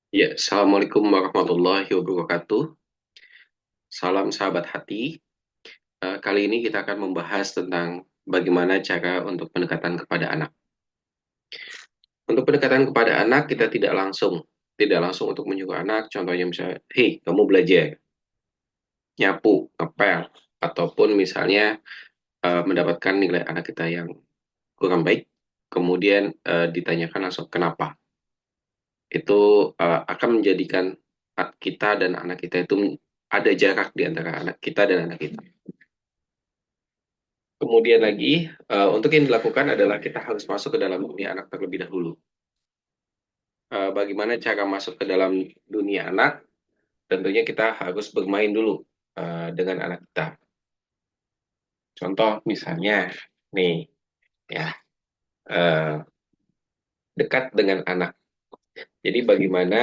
Ya, Assalamualaikum warahmatullahi wabarakatuh. Salam sahabat hati. Kali ini kita akan membahas tentang bagaimana cara untuk pendekatan kepada anak. Untuk pendekatan kepada anak, kita tidak langsung untuk menyuruh anak. Contohnya misalnya, hei, kamu belajar, nyapu, ngepel, ataupun misalnya mendapatkan nilai anak kita yang kurang baik, kemudian ditanyakan langsung kenapa. Itu akan menjadikan kita dan anak kita itu ada jarak di antara anak kita dan anak kita. Kemudian lagi, untuk yang dilakukan adalah kita harus masuk ke dalam dunia anak terlebih dahulu. Bagaimana cara masuk ke dalam dunia anak? Tentunya kita harus bermain dulu dengan anak kita. Contoh misalnya, nih, ya, eh, dekat dengan anak. Jadi bagaimana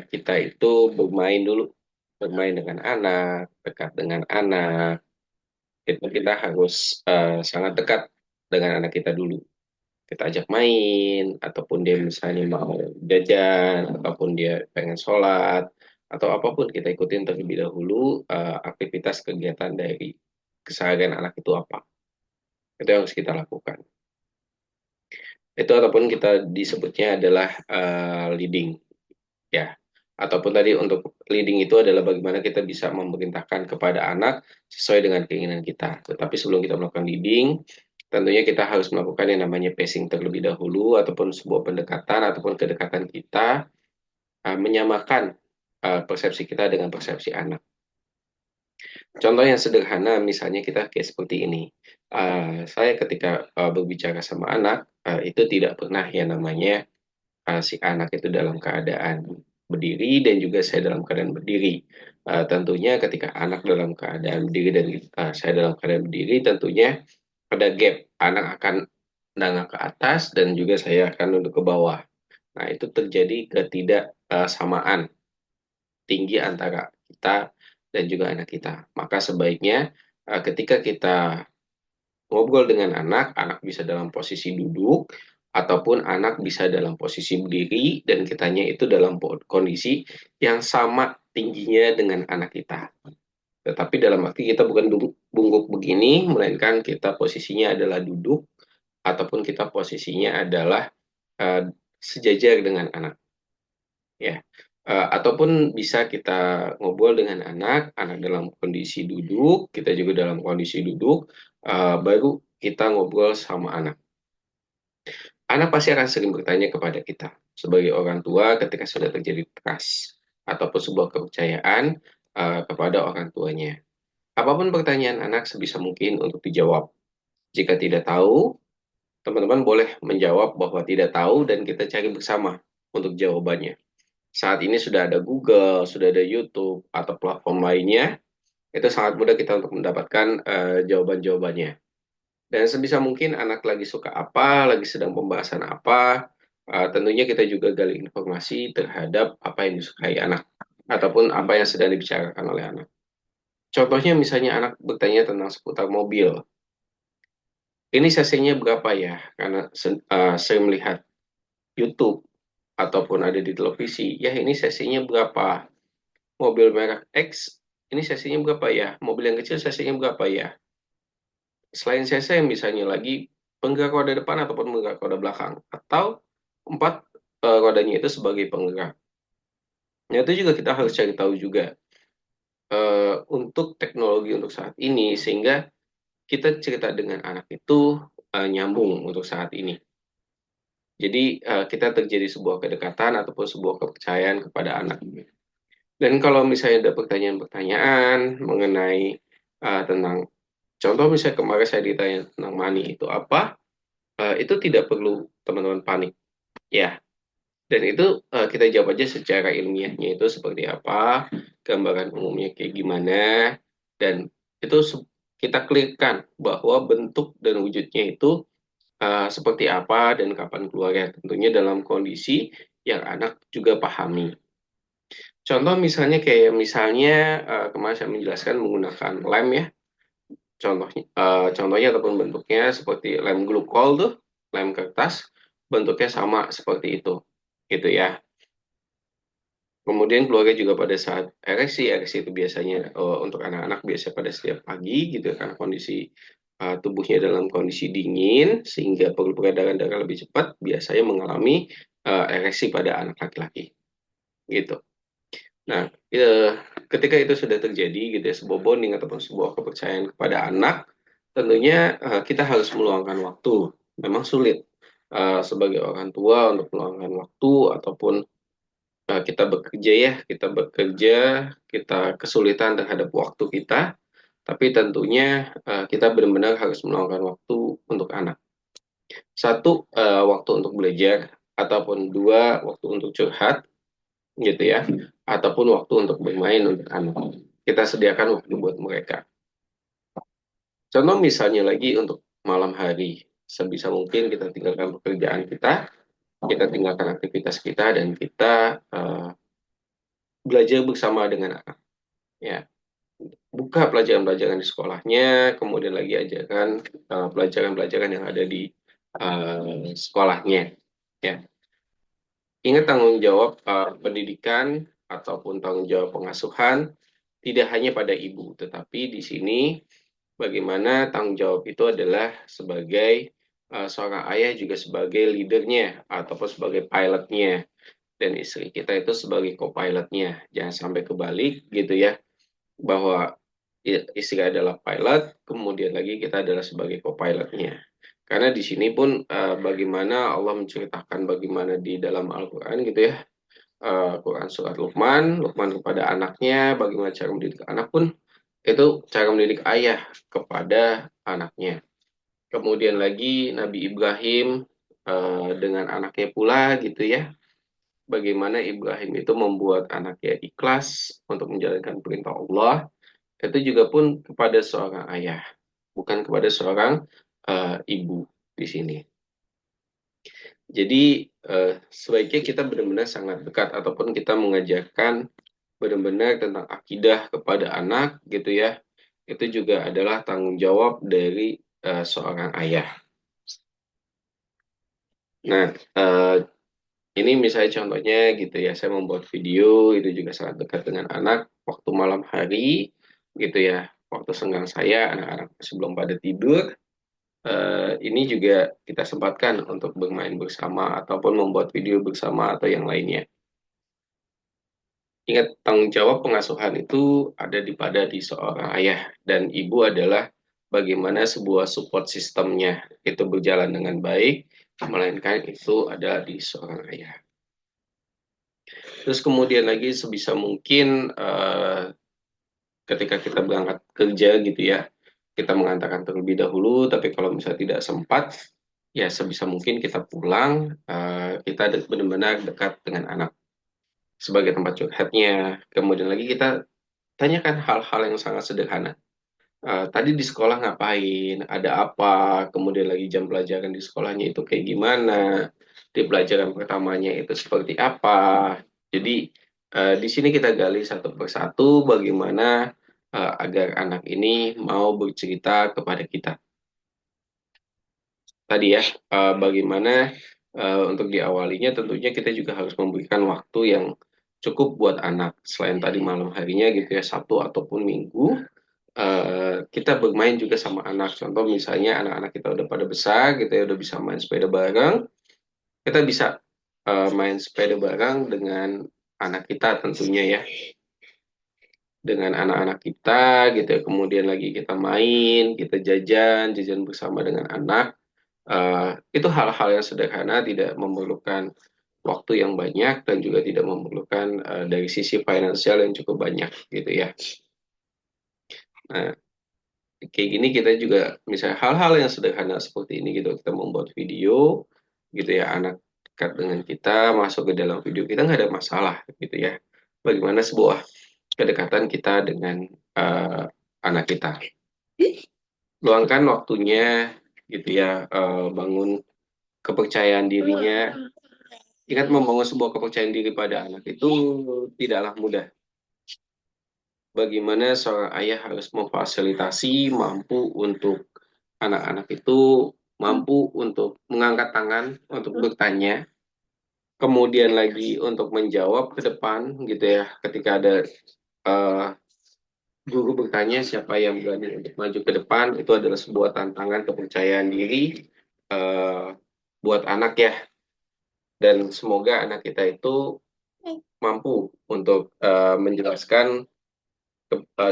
kita itu bermain dulu, bermain dengan anak, dekat dengan anak. Itu kita harus sangat dekat dengan anak kita dulu. Kita ajak main, ataupun dia misalnya mau jajan, ataupun dia pengen sholat, atau apapun kita ikutin terlebih dahulu aktivitas kegiatan dari keseharian anak itu apa. Itu yang harus kita lakukan. Itu ataupun kita disebutnya adalah leading, ya. Ataupun tadi untuk leading itu adalah bagaimana kita bisa memerintahkan kepada anak sesuai dengan keinginan kita. Tetapi sebelum kita melakukan leading, tentunya kita harus melakukan yang namanya pacing terlebih dahulu, ataupun sebuah pendekatan ataupun kedekatan kita menyamakan persepsi kita dengan persepsi anak. Contoh yang sederhana, misalnya kita kayak seperti ini. Saya ketika berbicara sama anak, itu tidak pernah yang namanya si anak itu dalam keadaan berdiri dan juga saya dalam keadaan berdiri. Tentunya ketika anak dalam keadaan berdiri dan saya dalam keadaan berdiri, tentunya ada gap. Anak akan menengah ke atas dan juga saya akan duduk ke bawah. Nah, itu terjadi ketidaksamaan tinggi antara kita dan juga anak kita. Maka sebaiknya ketika kita ngobrol dengan anak, anak bisa dalam posisi duduk, ataupun anak bisa dalam posisi berdiri, dan kitanya itu dalam kondisi yang sama tingginya dengan anak kita. Tetapi dalam arti kita bukan duduk bungkuk begini, melainkan kita posisinya adalah duduk, ataupun kita posisinya adalah uh, sejajar dengan anak. Ya. Ataupun bisa kita ngobrol dengan anak, anak dalam kondisi duduk, kita juga dalam kondisi duduk, baru kita ngobrol sama anak. Anak pasti akan sering bertanya kepada kita sebagai orang tua ketika sudah terjadi trust ataupun sebuah kepercayaan kepada orang tuanya. Apapun pertanyaan anak sebisa mungkin untuk dijawab. Jika tidak tahu, teman-teman boleh menjawab bahwa tidak tahu dan kita cari bersama untuk jawabannya. Saat ini sudah ada Google, sudah ada YouTube atau platform lainnya, itu sangat mudah kita untuk mendapatkan jawaban-jawabannya. Dan sebisa mungkin anak lagi suka apa, lagi sedang pembahasan apa, tentunya kita juga gali informasi terhadap apa yang disukai anak ataupun apa yang sedang dibicarakan oleh anak. Contohnya misalnya anak bertanya tentang seputar mobil. Ini cc-nya berapa ya? Karena saya melihat YouTube ataupun ada di televisi, ya ini cc-nya berapa? Mobil merek X, ini cc-nya berapa ya? Mobil yang kecil cc-nya berapa ya? Selain cc, misalnya lagi penggerak roda depan ataupun penggerak roda belakang, atau empat rodanya itu sebagai penggerak. Nah, itu juga kita harus cari tahu juga untuk teknologi untuk saat ini, sehingga kita cerita dengan anak itu nyambung untuk saat ini. Jadi kita terjadi sebuah kedekatan ataupun sebuah kepercayaan kepada anak. Dan kalau misalnya ada pertanyaan-pertanyaan mengenai tentang, contoh misalnya kemarin saya ditanya tentang money itu apa, itu tidak perlu teman-teman panik, ya. Dan itu kita jawab aja secara ilmiahnya itu seperti apa, gambaran umumnya kayak gimana, dan itu kita klikkan bahwa bentuk dan wujudnya itu seperti apa dan kapan keluarnya, tentunya dalam kondisi yang anak juga pahami. Contoh misalnya kayak misalnya kemarin saya menjelaskan menggunakan lem, ya. Contohnya ataupun bentuknya seperti lem glukol tuh, lem kertas, bentuknya sama seperti itu, gitu ya. Kemudian keluarga juga pada saat ereksi, ereksi itu biasanya untuk anak-anak biasa pada setiap pagi gitu ya, karena kondisi tubuhnya dalam kondisi dingin sehingga perlu peredaran darah lebih cepat, biasanya mengalami ereksi pada anak laki-laki gitu. Nah, ketika itu sudah terjadi gitu ya, sebuah bonding ataupun sebuah kepercayaan kepada anak, tentunya kita harus meluangkan waktu. Memang sulit sebagai orang tua untuk meluangkan waktu ataupun kita bekerja ya, kita kesulitan terhadap waktu kita, tapi tentunya kita benar-benar harus meluangkan waktu untuk anak. Satu, waktu untuk belajar, ataupun dua, waktu untuk curhat, gitu ya, ataupun waktu untuk bermain untuk anak. Kita sediakan waktu buat mereka. Contoh misalnya lagi untuk malam hari, sebisa mungkin kita tinggalkan pekerjaan kita tinggalkan aktivitas kita, dan kita belajar bersama dengan anak. Ya, buka pelajaran-pelajaran di sekolahnya, kemudian lagi ajarkan pelajaran-pelajaran yang ada di sekolahnya. Ya, ingat tanggung jawab pendidikan ataupun tanggung jawab pengasuhan tidak hanya pada ibu, tetapi di sini bagaimana tanggung jawab itu adalah sebagai seorang ayah juga sebagai leadernya ataupun sebagai pilotnya, dan istri kita itu sebagai co-pilotnya. Jangan sampai kebalik gitu ya, bahwa istri adalah pilot, kemudian lagi kita adalah sebagai co-pilotnya. Karena di sini pun bagaimana Allah menceritakan bagaimana di dalam Al-Quran gitu ya, Quran surat Luqman, Luqman kepada anaknya, bagaimana cara mendidik anak pun itu cara mendidik ayah kepada anaknya. Kemudian lagi Nabi Ibrahim dengan anaknya pula gitu ya, bagaimana Ibrahim itu membuat anaknya ikhlas untuk menjalankan perintah Allah, itu juga pun kepada seorang ayah, bukan kepada seorang ibu di sini. Jadi sebaiknya kita benar-benar sangat dekat ataupun kita mengajarkan benar-benar tentang akidah kepada anak gitu ya. Itu juga adalah tanggung jawab dari seorang ayah. Nah, ini misalnya contohnya gitu ya, saya membuat video itu juga sangat dekat dengan anak waktu malam hari gitu ya. Waktu senggang saya, anak-anak sebelum pada tidur, ini juga kita sempatkan untuk bermain bersama ataupun membuat video bersama atau yang lainnya. Ingat, tanggung jawab pengasuhan itu ada di seorang ayah, dan ibu adalah bagaimana sebuah support sistemnya itu berjalan dengan baik, melainkan itu ada di seorang ayah. Terus kemudian lagi sebisa mungkin ketika kita berangkat kerja gitu ya, kita mengantarkan terlebih dahulu, tapi kalau misalnya tidak sempat, ya sebisa mungkin kita pulang, kita benar-benar dekat dengan anak sebagai tempat curhatnya. Kemudian lagi kita tanyakan hal-hal yang sangat sederhana. Tadi di sekolah ngapain, ada apa, kemudian lagi jam pelajaran di sekolahnya itu kayak gimana, di pelajaran pertamanya itu seperti apa. Jadi di sini kita gali satu persatu bagaimana agar anak ini mau bercerita kepada kita. Tadi ya, bagaimana untuk diawalinya tentunya kita juga harus memberikan waktu yang cukup buat anak. Selain tadi malam harinya gitu ya, Sabtu ataupun Minggu, kita bermain juga sama anak. Contoh misalnya anak-anak kita udah pada besar gitu ya, udah bisa main sepeda bareng, kita bisa main sepeda bareng dengan anak kita tentunya ya, dengan anak-anak kita gitu ya. Kemudian lagi kita main, kita jajan bersama dengan anak. Itu hal-hal yang sederhana, tidak memerlukan waktu yang banyak dan juga tidak memerlukan dari sisi finansial yang cukup banyak gitu ya. Nah, kayak gini kita juga misalnya hal-hal yang sederhana seperti ini gitu, kita membuat video gitu ya, anak dekat dengan kita masuk ke dalam video kita nggak ada masalah gitu ya. Bagaimana sebuah kedekatan kita dengan uh, anak kita, luangkan waktunya gitu ya, bangun kepercayaan dirinya. Ingat, membangun sebuah kepercayaan diri pada anak itu tidaklah mudah. Bagaimana seorang ayah harus memfasilitasi mampu untuk anak-anak itu mampu untuk mengangkat tangan untuk bertanya, kemudian lagi untuk menjawab ke depan gitu ya, ketika ada eh, guru bertanya siapa yang berani untuk maju ke depan, itu adalah sebuah tantangan kepercayaan diri eh, buat anak ya. Dan semoga anak kita itu mampu untuk menjelaskan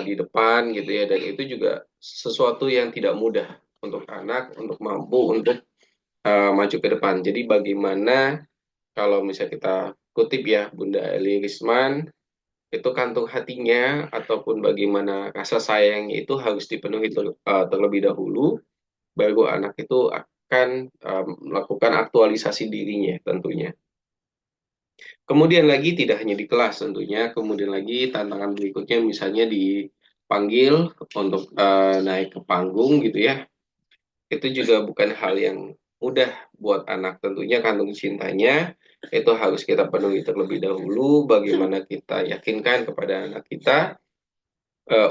di depan gitu ya. Dan itu juga sesuatu yang tidak mudah untuk anak untuk mampu untuk maju ke depan. Jadi bagaimana kalau misalnya kita kutip ya Bunda Eli Risman, itu kantung hatinya ataupun bagaimana rasa sayangnya itu harus dipenuhi terlebih dahulu, baru anak itu akan melakukan aktualisasi dirinya tentunya. Kemudian lagi tidak hanya di kelas tentunya, kemudian lagi tantangan berikutnya misalnya dipanggil untuk naik ke panggung gitu ya. Itu juga bukan hal yang mudah buat anak. Tentunya kandung cintanya itu harus kita penuhi terlebih dahulu. Bagaimana kita yakinkan kepada anak kita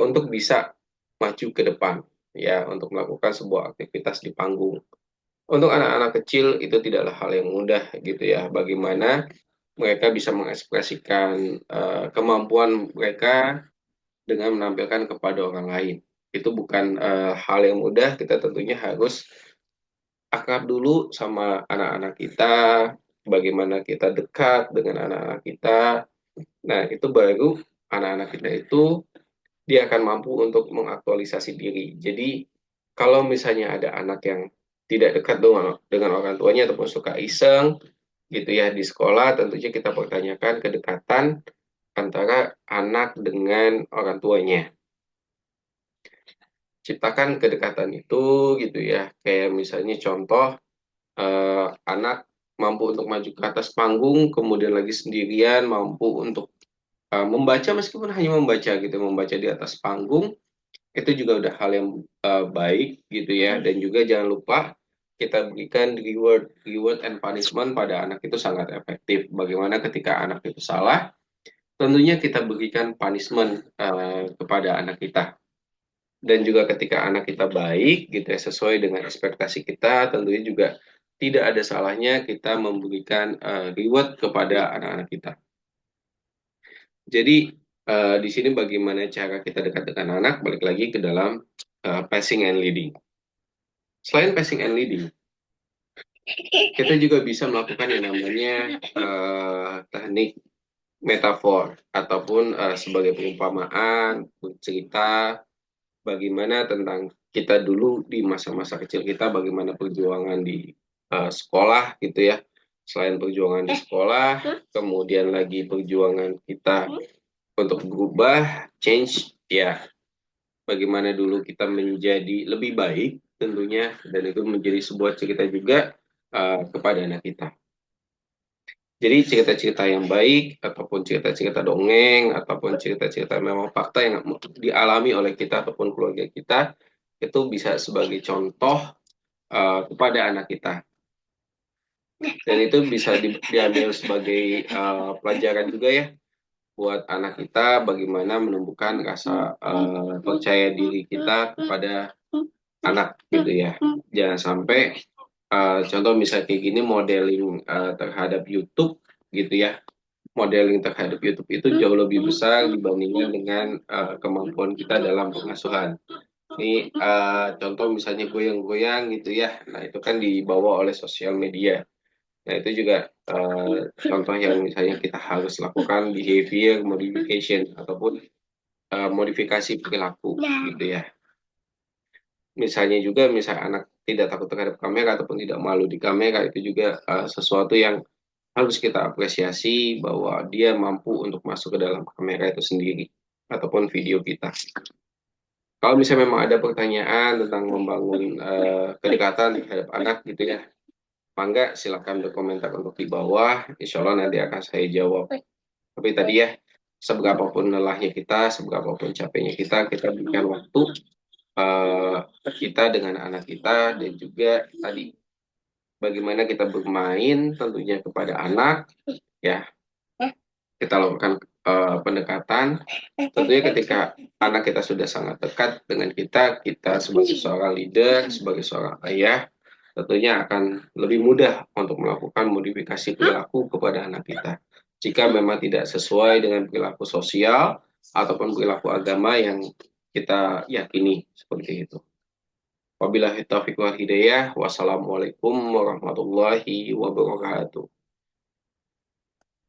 untuk bisa maju ke depan, ya, untuk melakukan sebuah aktivitas di panggung. Untuk anak-anak kecil itu tidaklah hal yang mudah gitu ya. Bagaimana mereka bisa mengekspresikan kemampuan mereka dengan menampilkan kepada orang lain. Itu bukan hal yang mudah. Kita tentunya harus akrab dulu sama anak-anak kita, bagaimana kita dekat dengan anak-anak kita. Nah, itu baru anak-anak kita itu dia akan mampu untuk mengaktualisasi diri. Jadi, kalau misalnya ada anak yang tidak dekat dengan orang tuanya ataupun suka iseng gitu ya di sekolah, tentunya kita pertanyakan kedekatan antara anak dengan orang tuanya. Ciptakan kedekatan itu gitu ya. Kayak misalnya contoh anak mampu untuk maju ke atas panggung, kemudian lagi sendirian mampu untuk membaca meskipun hanya membaca gitu, membaca di atas panggung, itu juga udah hal yang baik gitu ya. Dan juga jangan lupa kita berikan reward and punishment pada anak itu sangat efektif. Bagaimana ketika anak itu salah, tentunya kita berikan punishment kepada anak kita. Dan juga ketika anak kita baik gitu ya, sesuai dengan ekspektasi kita, tentunya juga tidak ada salahnya kita memberikan reward kepada anak-anak kita. Jadi di sini bagaimana cara kita dekat dengan anak, balik lagi ke dalam passing and leading. Selain passing and leading, kita juga bisa melakukan yang namanya teknik metafor ataupun sebagai perumpamaan, cerita bagaimana tentang kita dulu di masa-masa kecil kita, bagaimana perjuangan di sekolah gitu ya. Selain perjuangan di sekolah, kemudian lagi perjuangan kita untuk berubah, change ya. Bagaimana dulu kita menjadi lebih baik tentunya, dan itu menjadi sebuah cerita juga kepada anak kita. Jadi cerita-cerita yang baik, ataupun cerita-cerita dongeng, ataupun cerita-cerita memang fakta yang dialami oleh kita ataupun keluarga kita, itu bisa sebagai contoh kepada anak kita. Dan itu bisa diambil sebagai pelajaran juga ya, buat anak kita bagaimana menumbuhkan rasa percaya diri kita kepada anak gitu ya. Jangan sampai contoh misalnya kayak gini, modeling terhadap YouTube gitu ya. Modeling terhadap YouTube itu jauh lebih besar dibandingkan dengan kemampuan kita dalam pengasuhan. Ini contoh misalnya goyang-goyang gitu ya. Nah, itu kan dibawa oleh sosial media. Nah, itu juga contoh yang misalnya kita harus lakukan behavior modification ataupun modifikasi perilaku gitu ya. Misalnya juga misal anak tidak takut terhadap kamera ataupun tidak malu di kamera, itu juga sesuatu yang harus kita apresiasi bahwa dia mampu untuk masuk ke dalam kamera itu sendiri ataupun video kita. Kalau misalnya memang ada pertanyaan tentang membangun kedekatan terhadap anak gitu ya, mangga silakan berkomentar untuk di bawah. Insya Allah nanti akan saya jawab. Tapi tadi ya, seberapapun lelahnya kita, seberapapun capeknya kita berikan waktu eh, kita dengan anak kita, dan juga tadi bagaimana kita bermain tentunya kepada anak ya. Kita lakukan pendekatan. Tentunya ketika anak kita sudah sangat dekat dengan kita sebagai seorang leader, sebagai seorang ayah, tentunya akan lebih mudah untuk melakukan modifikasi perilaku kepada anak kita. Jika memang tidak sesuai dengan perilaku sosial ataupun perilaku agama yang kita yakini seperti itu. Wabillahi taufiq wal hidayah. Wassalamualaikum warahmatullahi wabarakatuh.